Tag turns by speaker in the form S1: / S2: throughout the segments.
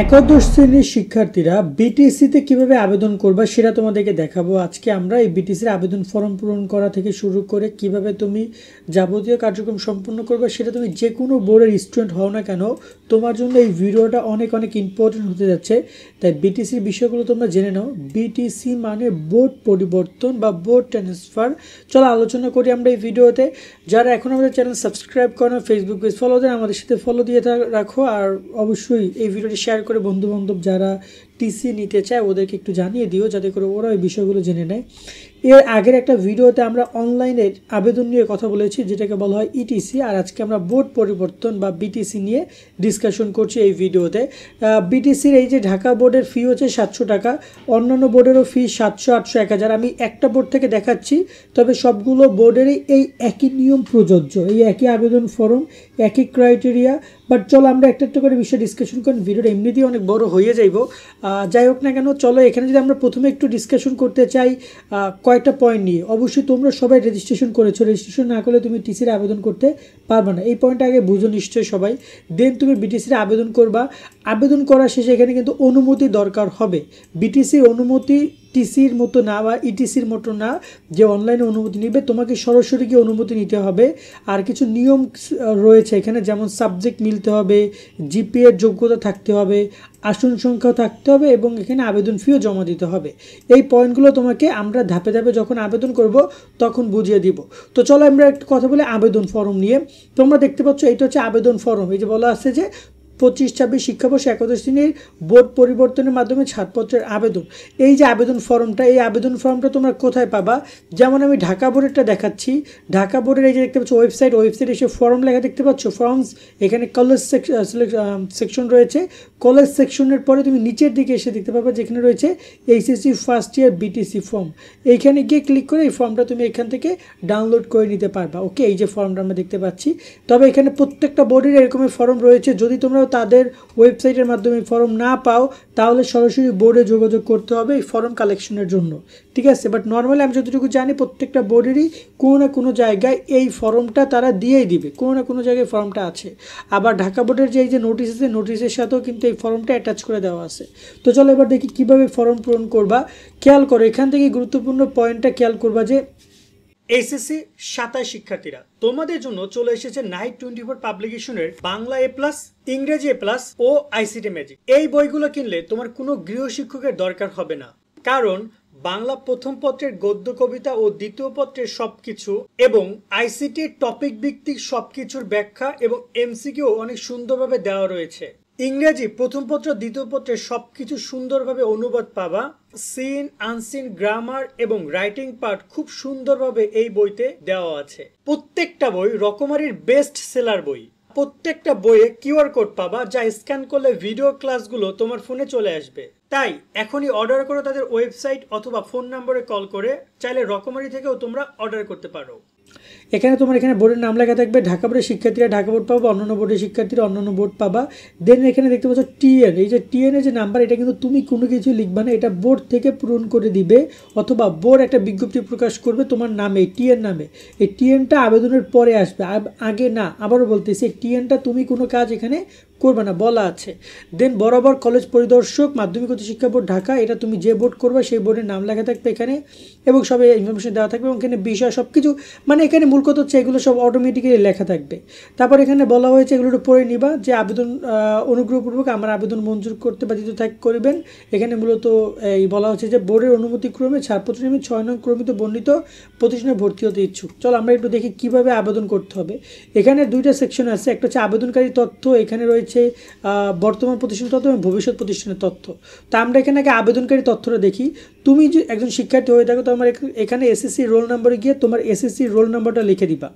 S1: একাদশ শ্রেণীর শিক্ষার্থীরা বিটিসিতে কিভাবে আবেদন করবা সেটা তোমাদেরকে দেখাবো। আজকে আমরা এই বিটিসির আবেদন ফর্ম পূরণ করা থেকে শুরু করে কিভাবে তুমি যাবতীয় কার্যক্রম সম্পন্ন করবে, সেটা তুমি যে কোনো বোর্ডের স্টুডেন্ট হও না কেন, তোমার জন্য এই ভিডিওটা অনেক ইম্পর্টেন্ট হতে যাচ্ছে। তাই বিটিসির বিষয়গুলো তোমরা জেনে নাও। বিটিসি মানে বোর্ড পরিবর্তন বা বোর্ড ট্রান্সফার। চলো আলোচনা করি আমরা এই ভিডিওতে। যারা এখন আমাদের চ্যানেল সাবস্ক্রাইব করো, ফেসবুক পেজ ফলো দেন, আমাদের সাথে ফলো দিয়ে রাখো। আর অবশ্যই এই ভিডিওটি শেয়ার করে বন্ধু বান্ধব যারা টিসি নিতে চায় ওদেরকে একটু জানিয়ে দিও, যাতে করে ওরা এই বিষয়গুলো জেনে নেয়। এর আগের একটা ভিডিওতে আমরা অনলাইনের আবেদন নিয়ে কথা বলেছি, যেটাকে বলা হয় ইটিসি। আর আজকে আমরা বোর্ড পরিবর্তন বা বিটিসি নিয়ে ডিসকাশন করছি এই ভিডিওতে। বিটিসির এই যে ঢাকা বোর্ডের ফি হচ্ছে 700 টাকা, অন্যান্য বোর্ডেরও ফি 700, 800, 1000। আমি একটা বোর্ড থেকে দেখাচ্ছি, তবে সবগুলো বোর্ডেরই এই একই নিয়ম প্রযোজ্য, এই একই আবেদন ফর্ম, একই ক্রাইটেরিয়া। বাট চলো আমরা একটা একটা করে বিষয় ডিসকাশন করি। ভিডিওটা এমনিতেই অনেক বড় হয়ে যাইব, যাই হোক না কেন। চলো এখানে যদি আমরা প্রথমে একটু ডিসকাশন করতে চাই কয়েকটা পয়েন্ট নিয়ে। অবশ্যই তোমরা সবাই রেজিস্ট্রেশন করেছো, রেজিস্ট্রেশন না করলে তুমি টিসির আবেদন করতে পারবে না। এই পয়েন্টটা আগে বুঝো নিশ্চয়ই সবাই। দেন তুমি বিটিসির আবেদন করবা। আবেদন করার শেষে এখানে কিন্তু অনুমতি দরকার হবে। বিটিসির অনুমতি টিসির মতো না বা ইটিসির মতো না যে অনলাইনে অনুমতি নিবে, তোমাকে সরাসরি গিয়ে অনুমতি নিতে হবে। আর কিছু নিয়ম রয়েছে এখানে, যেমন সাবজেক্ট মিলতে হবে, জিপিএর যোগ্যতা থাকতে হবে, আসন সংখ্যাও থাকতে হবে, এবং এখানে আবেদন ফিও জমা দিতে হবে। এই পয়েন্টগুলো তোমাকে আমরা ধাপে ধাপে যখন আবেদন করব তখন বুঝিয়ে দিব। তো চলো আমরা একটু কথা বলি আবেদন ফর্ম নিয়ে। তোমরা দেখতে পাচ্ছ এটা হচ্ছে আবেদন ফর্ম। এই যে বলা আছে যে 25-26 শিক্ষাবর্ষে একাদশ শ্রেণীর বোর্ড পরিবর্তনের মাধ্যমে ছাড়পত্রের আবেদন। এই যে আবেদন ফর্মটা, এই আবেদন ফর্মটা তোমরা কোথায় পাবা? যেমন আমি ঢাকা বোর্ডেরটা দেখাচ্ছি। ঢাকা বোর্ডের এই যে দেখতে পাচ্ছ ওয়েবসাইট এসে ফর্ম লেখা দেখতে পাচ্ছ, ফর্মস। এখানে কলেজ সেকশন রয়েছে। কলেজ সেকশনের পরে তুমি নিচের দিকে এসে দেখতে পাবা যেখানে রয়েছে HSC first year BTC form. এইখানে গিয়ে ক্লিক করে এই ফর্মটা তুমি এখান থেকে ডাউনলোড করে নিতে পারবা। ওকে, এই যে ফর্মটা আমরা দেখতে পাচ্ছি। তবে এখানে প্রত্যেকটা বোর্ডের এরকমের ফর্ম রয়েছে। যদি তোমরা তাদের ওয়েবসাইটের মাধ্যমে ফর্ম না পাও, তাহলে সরাসরি বোর্ডে যোগাযোগ করতে হবে এই ফর্ম কালেকশনের জন্য, ঠিক আছে? বাট নর্মালি আমি যতটুকু জানি প্রত্যেকটা বোর্ডেরই কোনো না কোনো জায়গায় এই ফর্মটা তারা দিয়েই দিবে, কোনো না কোনো জায়গায় ফর্মটা আছে। আবার ঢাকা বোর্ডের যে এই যে নোটিশ আছে, নোটিশের সাথেও কিন্তু এই ফর্মটা অ্যাটাচ করে দেওয়া আছে। তো চলো এবার দেখি কীভাবে ফর্ম পূরণ করবা। খেয়াল করো, এখান থেকে গুরুত্বপূর্ণ পয়েন্টটা খেয়াল করবা যে এসএসসি 27 শিক্ষার্থীরা, তোমাদের জন্য চলে এসেছে নাইট 24 পাবলিকেশনের বাংলা এ প্লাস, ইংরেজি এ প্লাস ও আইসিটি ম্যাজিক। এই বইগুলো কিনলে তোমার কোনো গৃহশিক্ষকের দরকার হবে না, কারণ বাংলা প্রথম পত্রের গদ্য কবিতা ও দ্বিতীয় পত্রের সবকিছু এবং আইসিটির টপিক ভিত্তিক সবকিছুর ব্যাখ্যা এবং এমসিকিউ অনেক সুন্দরভাবে দেওয়া রয়েছে। ইংরেজি প্রথম পত্র দ্বিতীয় পত্রের সবকিছু সুন্দরভাবে অনুবাদ পাবা। সিন, আনসিন, গ্রামার এবং রাইটিং পার্ট খুব সুন্দরভাবে এই বইতে দেওয়া আছে। প্রত্যেকটা বই রকমারির বেস্ট সেলার বই। প্রত্যেকটা বইয়ে কিউআর কোড পাবা, যা স্ক্যান করলে ভিডিও ক্লাসগুলো তোমার ফোনে চলে আসবে। তাই এখনই অর্ডার করো তাদের ওয়েবসাইট অথবা ফোন নম্বরে কল করে। চাইলে রকমারি থেকেও তোমরা অর্ডার করতে পারো। এখানে তোমার এখানে বোর্ডের নাম লেখা থাকবে। ঢাকা বোর্ডের শিক্ষার্থীরা ঢাকা বোর্ড পাবা, অন্যান্য বোর্ডের শিক্ষার্থীরা অন্যান্য বোর্ড পাবা। দেন এখানে দেখতে পাচ্ছ টিএন, এই যে টিএন এর যে নাম্বার, এটা কিন্তু তুমি কোনো কিছু লিখবা না, এটা বোর্ড থেকে পূরণ করে দিবে, অথবা বোর্ড একটা বিজ্ঞপ্তি প্রকাশ করবে তোমার নামে, টিএন নামে। এই টিএনটা আবেদনের পরে আসবে, আগে না। আবারও বলতেছি, এই টিএনটা তুমি কোনো কাজ এখানে করবে না, বলা আছে। দেন বরাবর কলেজ পরিদর্শক, মাধ্যমিক উচ্চ শিক্ষা বোর্ড ঢাকা, এটা তুমি যে বোর্ড করবে সেই বোর্ডের নাম লেখা থাকবে এখানে, এবং সব ইনফরমেশন দেওয়া থাকবে, এবং এখানে বিষয় সব কিছু, মানে এখানে মূল কথা হচ্ছে এগুলো সব অটোমেটিক্যালি লেখা থাকবে। তারপর এখানে বলা হয়েছে এগুলো পড়ে নিবা যে আবেদন অনুগ্রহপূর্বক আমার আবেদন মঞ্জুর করতে বাধিত করবেন। এখানে মূলত এই বলা হচ্ছে যে বোর্ডের অনুমতিক্রমে ছাড়পত্র নিয়ে 6 নং ক্রমিত বর্ণিত প্রতিষ্ঠানে ভর্তি হতে ইচ্ছুক। চলো আমরা একটু দেখি কিভাবে আবেদন করতে হবে। এখানে দুইটা সেকশন আছে, একটা হচ্ছে আবেদনকারী তথ্য, এখানে রয়েছে বর্তমান প্রতিষ্ঠান তথ্য এবং ভবিষ্যৎ প্রতিষ্ঠানের তথ্য। তো আমরা এখানে আগে আবেদনকারী তথ্যটা দেখি। তুমি যে একজন শিক্ষার্থী হয়ে থাকো, তো আমার এখানে এসএসসি রোল নাম্বারে গিয়ে তোমার এসএসসি রোল নাম্বারটা লিখে দিবা।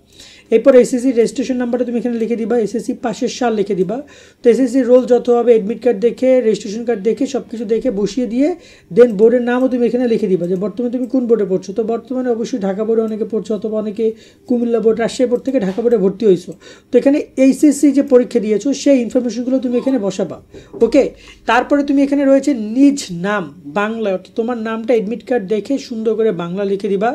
S1: এরপর এসএসসি রেজিস্ট্রেশন নাম্বারটা তুমি এখানে লিখে দিবা, এসএসসি পাশের সাল লিখে দিবা। তো এসএসসি রোল যত হবে অ্যাডমিট কার্ড দেখে, রেজিস্ট্রেশন কার্ড দেখে, সব কিছু দেখে বসিয়ে দিয়ে দেন বোর্ডের নামও তুমি এখানে লিখে দিবা যে বর্তমানে তুমি কোন বোর্ডে পড়ছো। তো বর্তমানে অবশ্যই ঢাকা বোর্ডে অনেকে পড়ছো, অথবা অনেকে কুমিল্লা বোর্ড, রাজশাহী বোর্ড থেকে ঢাকা বোর্ডে ভর্তি হয়েছো। তো এখানে এইচএসসি যে পরীক্ষা দিয়েছো সেই ইনফরমেশন ইনফরমেশনগুলো তুমি এখানে বসাবা। ওকে, তারপরে তুমি এখানে রয়েছে নিজ নাম বাংলা, অর্থাৎ তোমার নামটা এডমিট কার্ড দেখে সুন্দর করে বাংলা লিখে দিবা।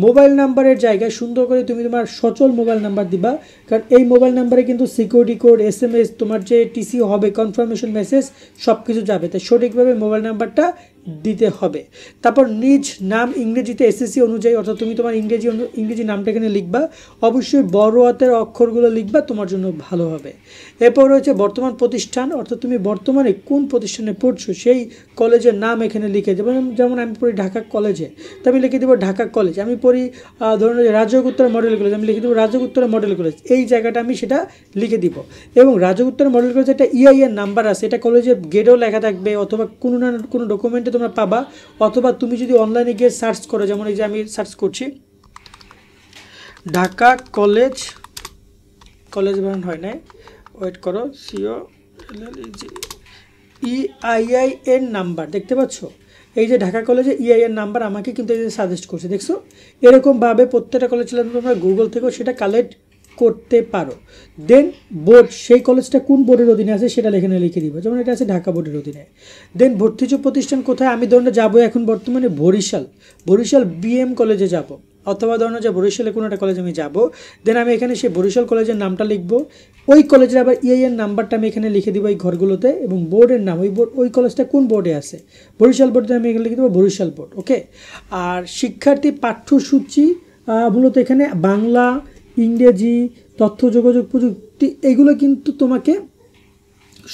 S1: মোবাইল নাম্বারের জায়গায় সুন্দর করে তুমি তোমার সচল মোবাইল নাম্বার দিবা, কারণ এই মোবাইল নাম্বারে কিন্তু সিকিউরিটি কোড, SMS, তোমার যে টিসি হবে, কনফার্মেশন মেসেজ সব কিছু যাবে, তাই সঠিকভাবে মোবাইল নাম্বারটা দিতে হবে। তারপর নিজ নাম ইংরেজিতে SSC অনুযায়ী, অর্থাৎ তুমি তোমার ইংরেজি নামটা এখানে লিখবা, অবশ্যই বড় হাতের অক্ষরগুলো লিখবা, তোমার জন্য ভালো হবে। এরপর রয়েছে বর্তমান প্রতিষ্ঠান, অর্থাৎ তুমি বর্তমানে কোন প্রতিষ্ঠানে পড়ছো সেই কলেজের নাম এখানে লিখে দেবো। যেমন আমি পড়ি ঢাকা কলেজে, তো আমি লিখে দেবো ঢাকা কলেজ। আমি পড়ি ধরুন রাজক উত্তরা মডেল কলেজ, আমি লিখে দেবো রাজক উত্তরা মডেল কলেজ, এই জায়গাটা আমি সেটা লিখে দিব। এবং রাজক উত্তরা মডেল কলেজে একটা EIN নাম্বার আছে, এটা কলেজের গেটেও লেখা থাকবে, অথবা কোনো না কোনো ডকুমেন্টে তোমরা পাবা, অথবা তুমি যদি অনলাইনে গিয়ে সার্চ করো, যেমন এই যে আমি সার্চ করছি ঢাকা কলেজ, কলেজ বানান হয় না, ওয়েট করো, EIN নাম্বার দেখতে পাচ্ছ, এই যে ঢাকা কলেজে EIN নাম্বার আমাকে কিন্তু এই যে সাজেস্ট করছে, দেখছো? এরকমভাবে প্রত্যেকটা কলেজ চালানো তোমরা গুগল থেকেও সেটা কালেক্ট করতে পারো। দেন বোর্ড, সেই কলেজটা কোন বোর্ডের অধীনে আছে সেটা এখানে লিখে দিব, যেমন এটা আছে ঢাকা বোর্ডের অধীনে। দেন ভর্তিজ প্রতিষ্ঠান কোথায়, আমি ধরুন যাবো এখন বর্তমানে বরিশাল BM কলেজে যাব, অথবা ধরুন যে বরিশালে কোনো একটা কলেজে আমি যাবো, দেন আমি এখানে সেই বরিশাল কলেজের নামটা লিখবো, ওই কলেজের আবার EIN নাম্বারটা আমি এখানে লিখে দিব এই ঘরগুলোতে, এবং বোর্ডের নাম, ওই কলেজটা কোন বোর্ডে আছে, বরিশাল বোর্ডে আমি এখানে লিখে দেবো বরিশাল বোর্ড। ওকে, আর শিক্ষার্থী পাঠ্যসূচি মূলত এখানে বাংলা, ইংরেজি, তথ্য যোগাযোগ প্রযুক্তি, এগুলো কিন্তু তোমাকে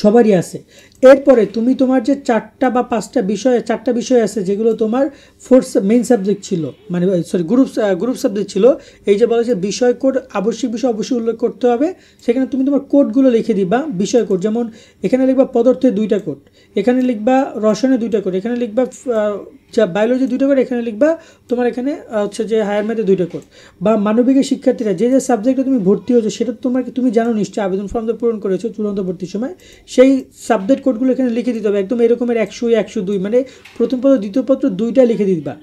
S1: সবারই আছে। এরপরে তুমি তোমার যে 4টা বা 5টা বিষয়, 4টা বিষয় আছে যেগুলো তোমার মেইন সাবজেক্ট ছিল, মানে সরি গ্রুপ সাবজেক্ট ছিল, এই যে বলে যে বিষয় কোড, আবশ্যিক বিষয় অবশ্যই উল্লেখ করতে হবে, সেখানে তুমি তোমার কোডগুলো লিখে দিবা। বিষয় কোড যেমন এখানে লিখবা পদার্থের 2টা কোড, এখানে লিখবা রসায়নের 2টা কোড, এখানে লিখবা বায়োলজি 2টা কোড, এখানে লিখবা তোমার এখানে হচ্ছে যে হায়ার ম্যাথে 2টা কোড। বা মানবিকের শিক্ষার্থীরা যে সাবজেক্টে তুমি ভর্তি হয়েছো সেটা তুমি জানো নিশ্চয়ই, আবেদন ফর্মটা পূরণ করেছো চূড়ান্ত ভর্তির সময়, সেই সাবজেক্ট কোডগুলো এখানে লিখে দিতে হবে, একদম এরকমের 100, 102, মানে প্রথম পত্র দ্বিতীয় পত্র 2টা লিখে দিবা,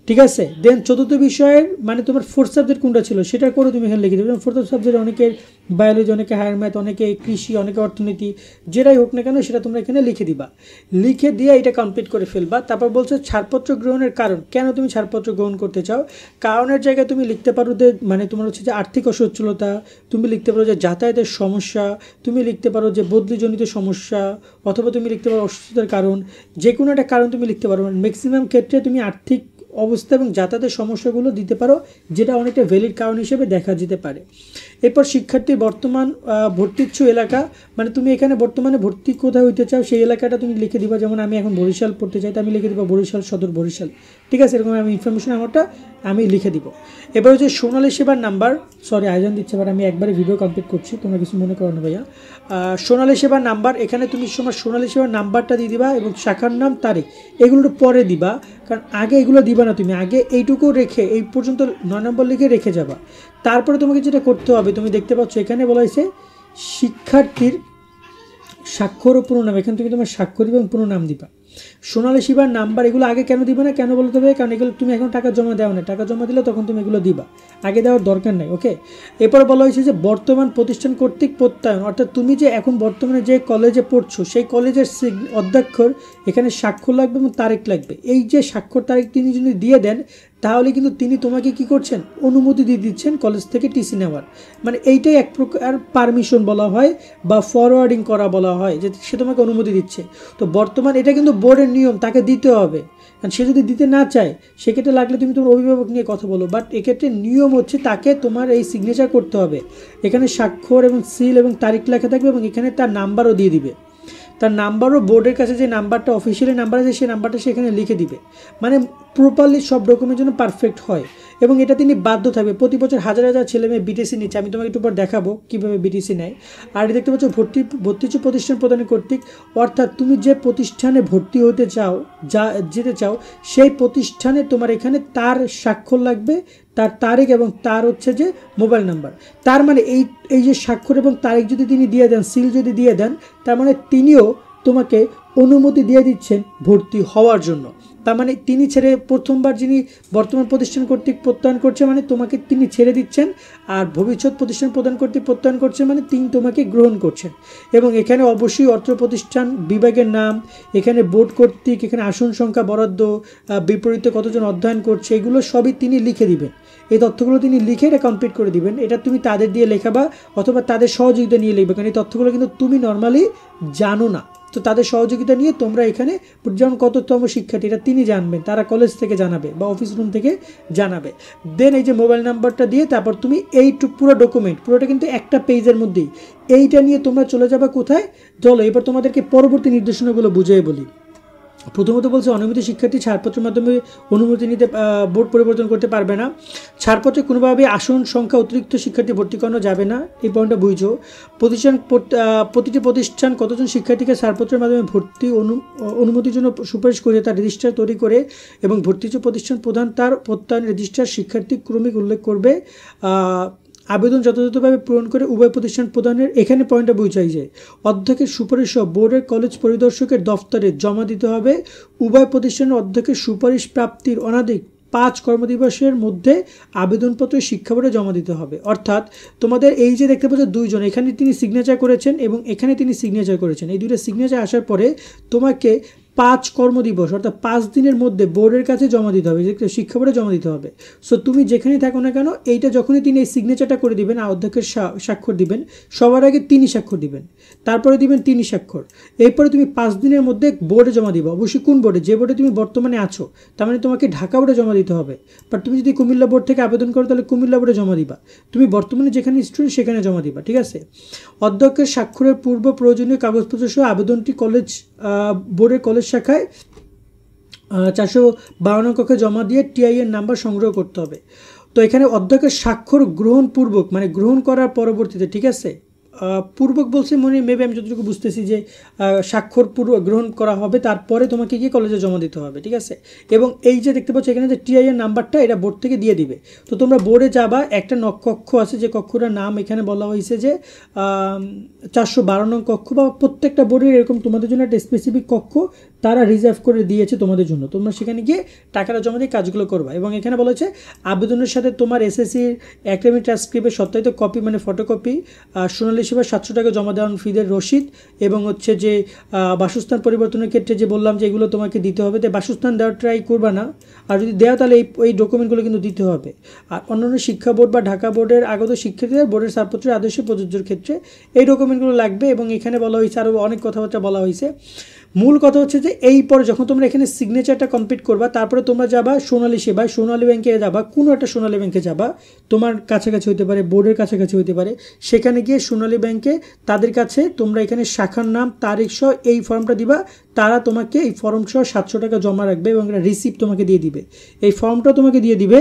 S1: ঠিক আছে? দেন চতুর্থ বিষয়ের মানে তোমার 4th সাবজেক্ট কোনটা ছিল সেটা করে তুমি এখানে লিখে দেবে। 4th সাবজেক্ট অনেকের বায়োলজি, অনেকে হায়ার ম্যাথ, অনেকে কৃষি, অনেকে অর্থনীতি, যেটাই হোক না কেন সেটা তোমরা এখানে লিখে দিবা। লিখে দিয়ে এটা কমপ্লিট করে ফেলবা। তারপর বলছো ছাড়পত্র গ্রহণের কারণ, কেন তুমি ছাড়পত্র গ্রহণ করতে চাও। কারণের জায়গায় তুমি লিখতে পারো যে মানে তোমার হচ্ছে যে আর্থিক অসচ্ছলতা, তুমি লিখতে পারো যে যাতায়াতের সমস্যা, তুমি লিখতে পারো যে বদলিজনিত সমস্যা, অথবা তুমি লিখতে পারো অসুস্থতার কারণ, যে কোনো একটা কারণ তুমি লিখতে পারো। ম্যাক্সিমাম ক্ষেত্রে তুমি আর্থিক অবস্থা এবং যাতায়াতের সমস্যাগুলো দিতে পারো, যেটা অনেকটা ভ্যালিড কারণ হিসেবে দেখা যেতে পারে। এরপর শিক্ষার্থীর বর্তমান ভর্তিচ্ছু এলাকা, মানে তুমি এখানে বর্তমানে ভর্তি কোথায় হইতে চাও সেই এলাকাটা তুমি লিখে দিবা। যেমন আমি এখন বরিশাল পড়তে চাই, তো আমি লিখে দিব বরিশাল সদর, বরিশাল, ঠিক আছে? এরকম আমি ইনফরমেশন আমারটা আমি লিখে দিব। এবার হচ্ছে সোনালী সেবার নাম্বার, সরি আয়োজন দিচ্ছে, এবার আমি একবারে ভিডিও কমপ্লিট করছি, তোমরা কিছু মনে করো না ভাইয়া। সোনালী সেবার নাম্বার, এখানে তুমি তোমার সোনালী সেবার নাম্বারটা দিয়ে দিবা, এবং শাখার নাম, তারিখ, এগুলো পরে দিবা, কারণ আগে এগুলো দিবা না তুমি, আগে এইটুকু রেখে এই পর্যন্ত 9 নম্বর লিখে রেখে যাবা। তারপরে তোমাকে যেটা করতে হবে, তুমি দেখতে পাচ্ছ এখানে বলা হয়েছে শিক্ষার্থীর স্বাক্ষর ও পুরো নাম, এখানে তুমি তোমার স্বাক্ষর এবং পুরো নাম দিবা। সোনালী সেবার নাম্বার এগুলো আগে কেন দিবা না, কেন বলতে হবে, কারণ এগুলো তুমি এখন টাকা জমা দেওয়া না, টাকা জমা দিলে তখন তুমি এগুলো দিবা, আগে দেওয়ার দরকার নাই। ওকে, এরপর বলা হয়েছে যে বর্তমান প্রতিষ্ঠান কর্তৃক প্রত্যয়ন, অর্থাৎ তুমি যে এখন বর্তমানে যে কলেজে পড়ছো সেই কলেজের অধ্যক্ষর এখানে স্বাক্ষর লাগবে এবং তারিখ লাগবে। এই যে স্বাক্ষর তারিখ তিনি যদি দিয়ে দেন, তাহলে কিন্তু তিনি তোমাকে কি করছেন, অনুমতি দিয়ে দিচ্ছেন কলেজ থেকে টিসি নেওয়ার, মানে এইটাই এক প্রকার পারমিশন বলা হয় বা ফরওয়ার্ডিং করা বলা হয়, যে সে তোমাকে অনুমতি দিচ্ছে। তো বর্তমান এটা কিন্তু বোর্ডের নিয়ম, তাকে দিতে হবে, কারণ সে যদি দিতে না চায় সেক্ষেত্রে লাগলে তুমি তোমার অভিভাবক নিয়ে কথা বলো, বাট এক্ষেত্রে নিয়ম হচ্ছে তাকে তোমার এই সিগনেচার করতে হবে। এখানে স্বাক্ষর এবং সিল এবং তারিখ লেখা থাকবে, এবং এখানে তার নাম্বারও দিয়ে দিবে, তার নাম্বারও বোর্ডের কাছে যে নাম্বারটা অফিসিয়ালি নাম্বার আছে সেই নাম্বারটা সেখানে লিখে দিবে, মানে প্রপারলি সব ডকুমেন্ট যেন পারফেক্ট হয়। এবং এটা তিনি বাধ্য থাকবে, প্রতি বছর হাজার হাজার ছেলে মেয়ে বিটিসি নিচ্ছে, আমি তোমাকে একটু পর দেখাবো কীভাবে বিটিসি নেয়। আর দেখতে পাচ্ছ ভর্তিচ্ছু প্রতিষ্ঠান প্রদানের কর্তৃক, অর্থাৎ তুমি যে প্রতিষ্ঠানে ভর্তি হতে চাও, যেতে চাও সেই প্রতিষ্ঠানে তোমার এখানে তার স্বাক্ষর লাগবে, তার তারিখ এবং তার হচ্ছে যে মোবাইল নাম্বার। তার মানে এই যে স্বাক্ষর এবং তারিখ যদি তিনি দিয়ে দেন, সিল যদি দিয়ে দেন, তার মানে তিনিও তোমাকে অনুমতি দিয়ে দিচ্ছেন ভর্তি হওয়ার জন্য। তার মানে তিনি ছেড়ে প্রথমবার যিনি বর্তমান প্রতিষ্ঠান কর্তৃক প্রত্যয়ন করছে মানে তোমাকে তিনি ছেড়ে দিচ্ছেন, আর ভবিষ্যৎ প্রতিষ্ঠান প্রদান কর্তৃক প্রত্যয়ন করছে মানে তিনি তোমাকে গ্রহণ করছেন। এবং এখানে অবশ্যই অর্থ প্রতিষ্ঠান বিভাগের নাম, এখানে বোর্ড কর্তৃক, এখানে আসন সংখ্যা বরাদ্দ, বিপরীতে কতজন অধ্যয়ন করছে, এগুলো সবই তিনি লিখে দিবেন। এই তথ্যগুলো তিনি লিখে এটা কমপ্লিট করে দিবেন। এটা তুমি তাদের দিয়ে লেখাবা অথবা তাদের সহযোগিতা নিয়ে লিখবে, কারণ এই তথ্যগুলো কিন্তু তুমি নর্মালি জানো না। তো তাদের সহযোগিতা নিয়ে তোমরা এখানে যেমন কততম শিক্ষার্থী এটা তিনি জানবেন, তারা কলেজ থেকে জানাবে বা অফিস রুম থেকে জানাবে। দেন এই যে মোবাইল নাম্বারটা দিয়ে তারপর তুমি এই পুরো ডকুমেন্ট, পুরোটা কিন্তু একটা পেজের মধ্যেই, এইটা নিয়ে তোমরা চলে যাবে কোথায়। চলো এবার তোমাদেরকে পরবর্তী নির্দেশনাগুলো বুঝিয়ে বলি। প্রথমত বলছে অনুমতি শিক্ষার্থী ছাড়পত্রের মাধ্যমে অনুমতি নিতে বোর্ড পরিবর্তন করতে পারবে না। ছাড়পত্রে কোনোভাবে আসন সংখ্যা অতিরিক্ত শিক্ষার্থী ভর্তি করানো যাবে না, এই পয়েন্টটা বুঝো। প্রতিটি প্রতিষ্ঠান কতজন শিক্ষার্থীকে ছাড়পত্রের মাধ্যমে ভর্তি অনুমতির জন্য সুপারিশ করে তার রেজিস্টার তৈরি করে এবং ভর্তিজ প্রতিষ্ঠান প্রধান তার প্রত্যয়ন রেজিস্টার শিক্ষার্থী ক্রমিক উল্লেখ করবে। আবেদন যথাযথভাবে পূরণ করে উভয় প্রতিষ্ঠান প্রদানের, এখানে পয়েন্টটা বুঝাই যায় অধ্যক্ষের সুপারিশ সহ বোর্ডের কলেজ পরিদর্শকের দফতরে জমা দিতে হবে। উভয় প্রতিষ্ঠানের অধ্যক্ষের সুপারিশ প্রাপ্তির অনধিক 5 কর্মদিবসের মধ্যে আবেদনপত্র শিক্ষা বোর্ডে জমা দিতে হবে। অর্থাৎ তোমাদের এই যে দেখতে পাচ্ছ দুইজন, এখানে তিনি সিগনেচার করেছেন এবং এখানে তিনি সিগনেচার করেছেন, এই দুটো সিগনেচার আসার পরে তোমাকে 5 কর্মদিবস অর্থাৎ 5 দিনের মধ্যে বোর্ডের কাছে জমা দিতে হবে, শিক্ষা বোর্ডে জমা দিতে হবে। সো তুমি যেখানেই থাকো না কেন এইটা যখনই তিনি এই সিগনেচারটা করে দিবেন, অধ্যক্ষের স্বাক্ষর দিবেন, সবার আগে তিনি স্বাক্ষর দিবেন, তারপরে দিবেন তিনি স্বাক্ষর, এরপরে তুমি 5 দিনের মধ্যে বোর্ডে জমা দিবা। অবশ্যই কোন বোর্ডে, যে বোর্ডে তুমি বর্তমানে আছো, তার মানে তোমাকে ঢাকা বোর্ডে জমা দিতে হবে। বাট তুমি যদি কুমিল্লা বোর্ড থেকে আবেদন করো তাহলে কুমিল্লা বোর্ডে জমা দিবা, তুমি বর্তমানে যেখানে স্টুডেন্ট সেখানে জমা দিবা, ঠিক আছে। অধ্যক্ষের স্বাক্ষরের পূর্ব প্রয়োজনীয় কাগজপত্র সহ আবেদনটি কলেজ বোর্ডের কলেজ শাখায় 452 কক্ষে জমা দিয়ে টিআই এর নাম্বার সংগ্রহ করতে হবে। তো এখানে অধ্যক্ষের স্বাক্ষর গ্রহণপূর্বক মানে গ্রহণ করার পরবর্তীতে, ঠিক আছে, পূর্বক বলছে মনে মেবি আমি যতটুকু বুঝতেছি যে স্বাক্ষর পূর্ব গ্রহণ করা হবে, তারপরে তোমাকে গিয়ে কলেজে জমা দিতে হবে, ঠিক আছে। এবং এই যে দেখতে পাচ্ছ এখানে যে টিআই এর নাম্বারটা এটা বোর্ড থেকে দিয়ে দিবে। তো তোমরা বোর্ডে যাবা, একটা কক্ষ আছে যে কক্ষটার নাম এখানে বলা হয়েছে যে 412 নং কক্ষ, বা প্রত্যেকটা বোর্ডের এরকম তোমাদের জন্য একটা স্পেসিফিক কক্ষ তারা রিজার্ভ করে দিয়েছে তোমাদের জন্য। তোমরা সেখানে গিয়ে টাকাটা জমা দিয়ে কাজগুলো করবা। এবং এখানে বলা হচ্ছে আবেদনের সাথে তোমার এসএসসির একাডেমিক ট্রান্সক্রিপ্টের সত্যায়িত কপি মানে ফটোকপি, সোনালী সেবা 700 টাকা জমা দেওয়ার ফিদের রসিদ, এবং হচ্ছে যে বাসস্থান পরিবর্তনের ক্ষেত্রে যে বললাম যে এগুলো তোমাকে দিতে হবে। তাই বাসস্থান দেওয়ার ট্রাই করবা না, আর যদি দেওয়া তাহলে এই ডকুমেন্টগুলো কিন্তু দিতে হবে। আর অন্যান্য শিক্ষা বোর্ড বা ঢাকা বোর্ডের আগত শিক্ষার্থীদের বোর্ডের ছাড়পত্রের আদেশে প্রযোজ্যের ক্ষেত্রে এই ডকুমেন্টগুলো লাগবে। এবং এখানে বলা হয়েছে আরও অনেক কথাবার্তা বলা হয়েছে। মূল কথা হচ্ছে যে এই পরে যখন তোমরা এখানে সিগনেচারটা কমপ্লিট করবা, তারপরে তোমরা যাবা সোনালী সেবায়, সোনালী ব্যাংকে যাবা, কোনো একটা সোনালী ব্যাংকে যাবা, তোমার কাছাকাছি হতে পারে, বোর্ডের কাছাকাছি হতে পারে, সেখানে গিয়ে সোনালী ব্যাংকে তাদের কাছে তোমরা এখানে শাখার নাম তারিখ সহ এই ফর্মটা দিবা। তারা তোমাকে এই ফর্ম সহ 700 টাকা জমা রাখবে এবং একটা রিসিপ্ট তোমাকে দিয়ে দিবে। এই ফর্মটা তোমাকে দিয়ে দিবে,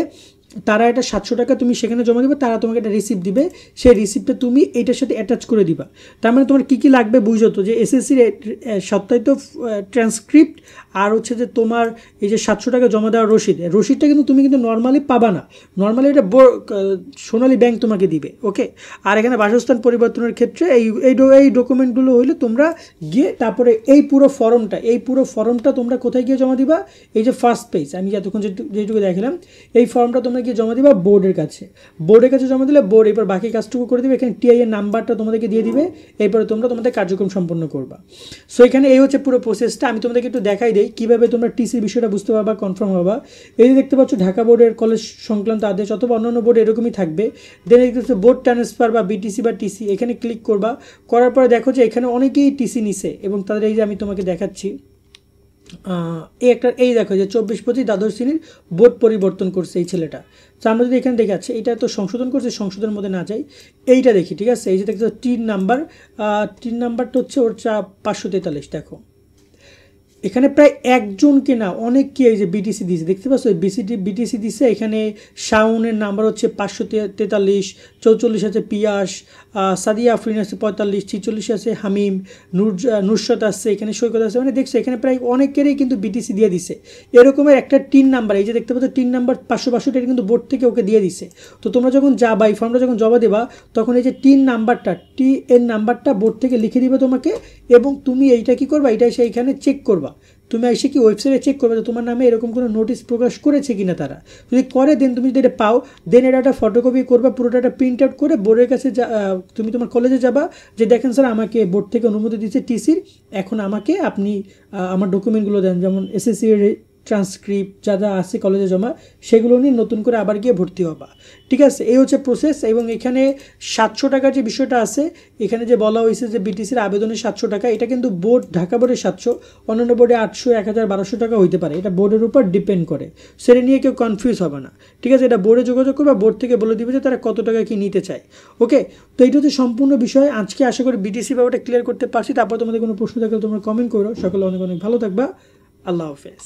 S1: তারা এটা 700 টাকা তুমি সেখানে জমা দিবে, তারা তোমাকে একটা রিসিপ্ট দিবে, সেই রিসিপ্টটা তুমি এইটার সাথে অ্যাটাচ করে দিবা। তার মানে তোমার কী কী লাগবে বুঝো তো, যে এসএসসির সত্যায়িত ট্রান্সক্রিপ্ট, আর হচ্ছে যে তোমার এই যে 700 টাকা জমা দেওয়ার রসিদটা কিন্তু তুমি কিন্তু নর্মালি পাবা না, নর্মালি এটা সোনালী ব্যাংক তোমাকে দিবে, ওকে। আর এখানে বাসস্থান পরিবর্তনের ক্ষেত্রে এই ডকুমেন্টগুলো হইলে তোমরা গিয়ে তারপরে এই পুরো ফর্মটা তোমরা কোথায় গিয়ে জমা দিবা, এই যে ফার্স্ট পেজ আমি এতক্ষণ যেটুকু দেখালাম, এই ফর্মটা তোমরা গিয়ে জমা দিবা বোর্ডের কাছে জমা দিলে বোর্ড এরপর বাকি কাজটুকু করে দিবে। এখানে টিআই এর নাম্বারটা তোমাদেরকে দিয়ে দিবে, এরপরে তোমরা তোমাদের কার্যক্রম সম্পন্ন করবা। সো এখানে এই হচ্ছে পুরো প্রসেসটা। আমি তোমাদেরকে একটু দেখাই দিই কীভাবে তোমরা টিসির বিষয়টা বুঝতে পারবা, কনফার্ম হবা। এই যে দেখতে পাচ্ছ ঢাকা বোর্ডের কলেজ সংক্রান্ত আদেশ অথবা অন্যান্য বোর্ড এরকমই থাকবে। দেন এই বোর্ড ট্রান্সফার বা বিটিসি বা টিসি, এখানে ক্লিক করবা, করার পরে দেখো যে এখানে অনেকেই টিসি নিছে এবং তাদের এই যে আমি তোমাকে দেখাচ্ছি এই দেখো যে 24-25 দ্বাদশ শ্রেণীর বোর্ড পরিবর্তন করছে এই ছেলেটা। তো আমরা যদি এখানে দেখে আছি এটা তো সংশোধন করছে, সংশোধনের মধ্যে না যাই, এইটা দেখি, ঠিক আছে। এই যে দেখছো টিন নাম্বারটা হচ্ছে ওর 543। দেখো এখানে প্রায় একজনকে না অনেককে এই যে বিটিসি দিয়েছে, দেখতে পাচ্ছ বিটিসি দিছে। এখানে শাউনের নাম্বার হচ্ছে 543, 44 আছে পিয়াস, সাদিয়া আফরিন আছে 45, 46 আছে হামিম, নুরশত আছে, এখানে সৈকত আছে, মানে দেখছো এখানে প্রায় অনেকেরই কিন্তু বিটিসি দিয়ে দিছে। এরকমের একটা টিন নাম্বার, এই যে দেখতে পাচ্ছ টিন নাম্বার 562 এটা কিন্তু বোর্ড থেকে ওকে দিয়ে দিছে। তো তোমরা যখন যাবা এই ফর্মটা যখন জমা দেবা, তখন এই যে টিন নাম্বারটা বোর্ড থেকে লিখে দিবে তোমাকে, এবং তুমি এইটা কি করবা, এটা এসে এইখানে চেক করবা, তুমি এসে কি ওয়েবসাইটে চেক করবে যে তোমার নামে এরকম কোনো নোটিশ প্রকাশ করেছে কিনা তারা, যদি করে দেন তুমি যদি এটা পাও দেন এটা একটা ফটোকপি করবা, পুরোটা একটা প্রিন্ট আউট করে বোর্ডের কাছে তুমি তোমার কলেজে যাবা যে দেখেন স্যার আমাকে বোর্ড থেকে অনুমতি দিচ্ছে টিসির, এখন আমাকে আপনি আমার ডকুমেন্টগুলো দেন, যেমন এসএসসি ট্রান্সক্রিপ্ট যা যা আছে কলেজে জমা সেগুলো নিয়ে নতুন করে আবার গিয়ে ভর্তি হবা। ঠিক আছে, এই হচ্ছে প্রসেস। এবং এখানে 700 টাকার যে বিষয়টা আছে, এখানে যে বলা হয়েছে যে বিটিসির আবেদনে 700 টাকা, এটা কিন্তু বোর্ড ঢাকা বোর্ডে 700, অন্যান্য বোর্ডে 800, 1000, 1200 টাকা হইতে পারে, এটা বোর্ডের উপর ডিপেন্ড করে, সেটা নিয়ে কেউ কনফিউজ হবে না। ঠিক আছে, এটা বোর্ডে যোগাযোগ করবে, বোর্ড থেকে বলে দিবে যে তারা কত টাকা কি নিতে চায়। ওকে, তো এইটা হচ্ছে সম্পূর্ণ বিষয়। আজকে আশা করি বিটিসি ব্যাপারটা ক্লিয়ার করতে পারছি। তারপর তোমাদের কোনো প্রশ্ন থাকলে তোমরা কমেন্ট করো। সকলে অনেক অনেক ভালো থাকবা। আল্লাহ হাফেজ।